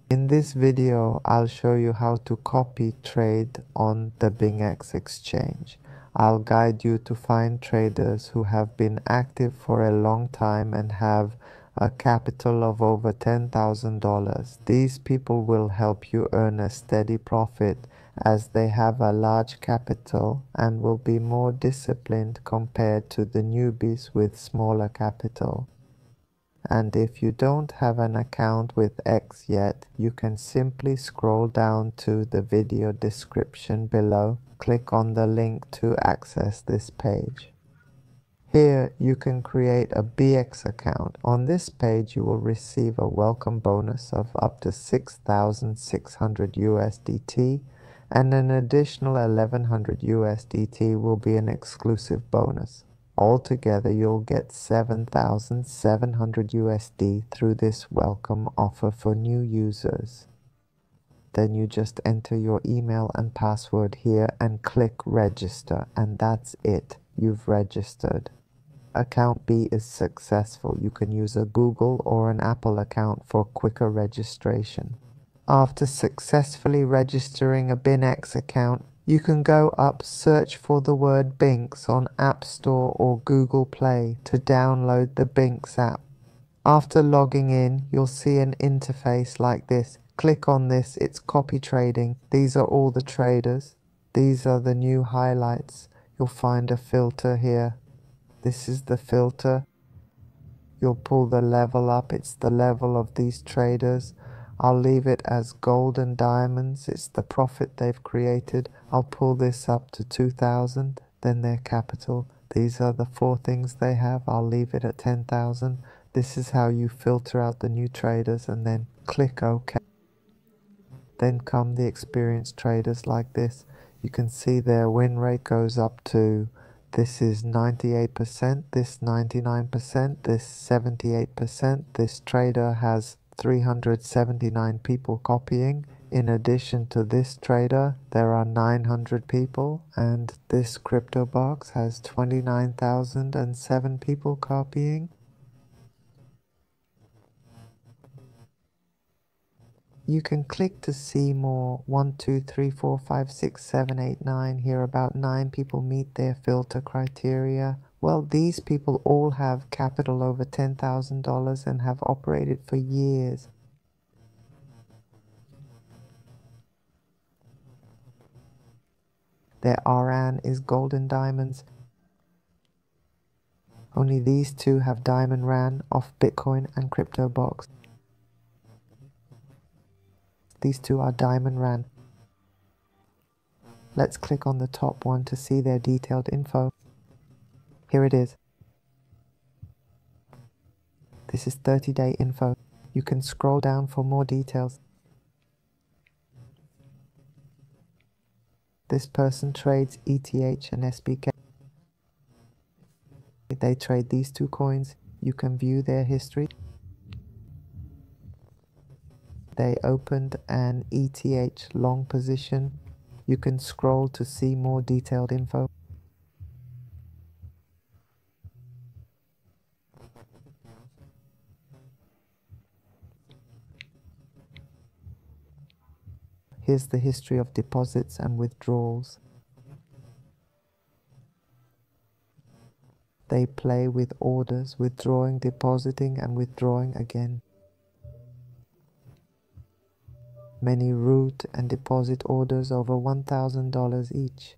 In this video, I'll show you how to copy trade on the BingX exchange. I'll guide you to find traders who have been active for a long time and have a capital of over $10,000. These people will help you earn a steady profit as they have a large capital and will be more disciplined compared to the newbies with smaller capital. And if you don't have an account with X yet, you can simply scroll down to the video description below, click on the link to access this page. Here you can create a BX account. On this page you will receive a welcome bonus of up to 6,600 USDT, and an additional 1,100 USDT will be an exclusive bonus. Altogether, you'll get 7,700 USD through this welcome offer for new users. Then you just enter your email and password here and click register, and that's it. You've registered. Account B is successful. You can use a Google or an Apple account for quicker registration. After successfully registering a BingX account, you can go up, search for the word BingX on App Store or Google Play to download the BingX app. After logging in, you'll see an interface like this. Click on this, it's copy trading. These are all the traders. These are the new highlights. You'll find a filter here. This is the filter. You'll pull the level up, it's the level of these traders. I'll leave it as gold and diamonds, it's the profit they've created. I'll pull this up to 2,000, then their capital. These are the 4 things they have, I'll leave it at 10,000. This is how you filter out the new traders, and then click OK. Then come the experienced traders like this. You can see their win rate goes up to, this is 98%, this 99%, this 78%. This trader has 379 people copying. In addition to this trader, there are 900 people, and this crypto box has 29,007 people copying. You can click to see more. 1, 2, 3, 4, 5, 6, 7, 8, 9. Here about 9 people meet their filter criteria. Well, these people all have capital over $10,000 and have operated for years. Their RAN is gold and diamonds. Only these two have diamond RAN off Bitcoin and CryptoBox. These two are diamond RAN. Let's click on the top one to see their detailed info. Here it is. This is 30-day info. You can scroll down for more details. This person trades ETH and SBK. They trade these 2 coins. You can view their history. They opened an ETH long position. You can scroll to see more detailed info. Here's the history of deposits and withdrawals. They play with orders, withdrawing, depositing, and withdrawing again. Many root and deposit orders over $1,000 each.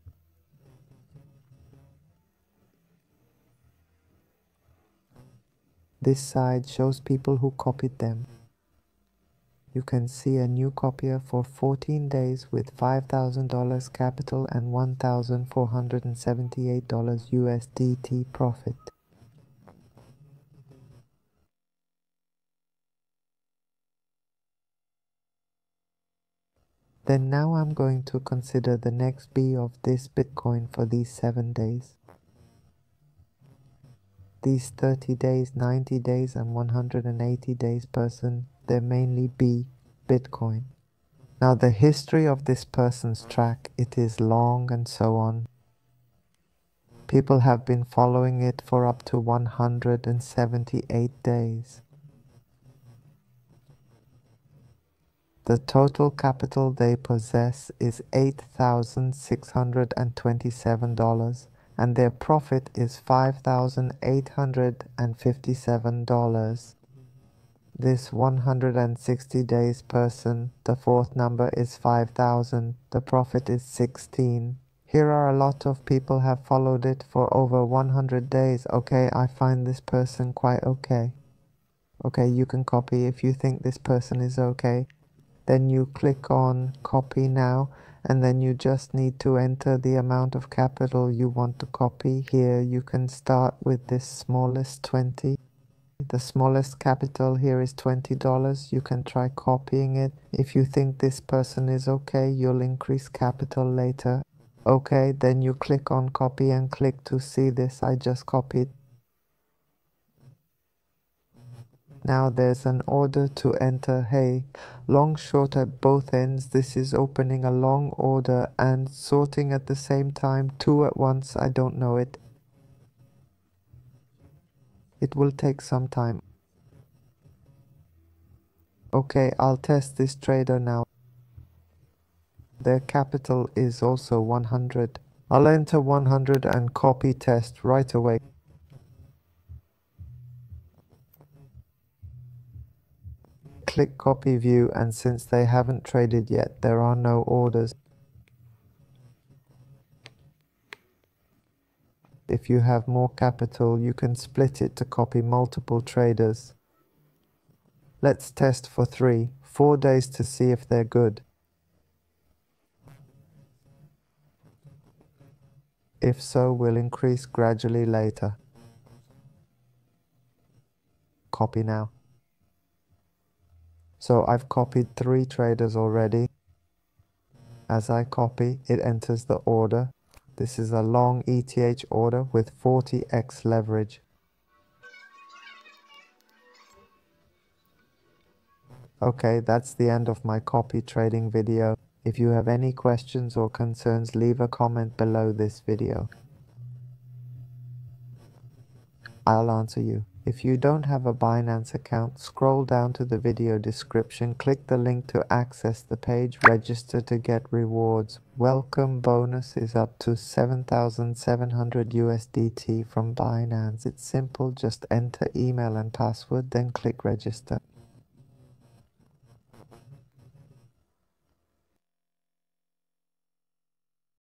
This side shows people who copied them. You can see a new copier for 14 days with $5,000 capital and $1,478 USDT profit. Then now I'm going to consider the next B of this Bitcoin for these 7 days. These 30 days, 90 days and 180 days person, they're mainly B, Bitcoin. Now the history of this person's track, it is long and so on. People have been following it for up to 178 days. The total capital they possess is $8,627 and their profit is $5,857. This 160 days person, the fourth number is 5,000, the profit is 16. Here are a lot of people have followed it for over 100 days. Okay, I find this person quite okay. Okay, you can copy if you think this person is okay. Then you click on copy now, and then you just need to enter the amount of capital you want to copy. Here you can start with this smallest 20. The smallest capital here is $20. You can try copying it. If you think this person is okay, you'll increase capital later. Okay, then you click on copy and click to see this. I just copied. Now there's an order to enter. Hey, long short at both ends. This is opening a long order and sorting at the same time, two at once. I don't know it. It will take some time. Okay, I'll test this trader now. Their capital is also 100. I'll enter 100 and copy test right away. Click copy view, and since they haven't traded yet, there are no orders. If you have more capital, you can split it to copy multiple traders. Let's test for 4 days to see if they're good. If so, we'll increase gradually later. Copy now. So I've copied 3 traders already. As I copy, it enters the order. This is a long ETH order with 40x leverage. Okay, that's the end of my copy trading video. If you have any questions or concerns, leave a comment below this video. I'll answer you. If you don't have a Binance account, scroll down to the video description, click the link to access the page, register to get rewards. Welcome bonus is up to 7,700 USDT from Binance. It's simple, just enter email and password, then click register.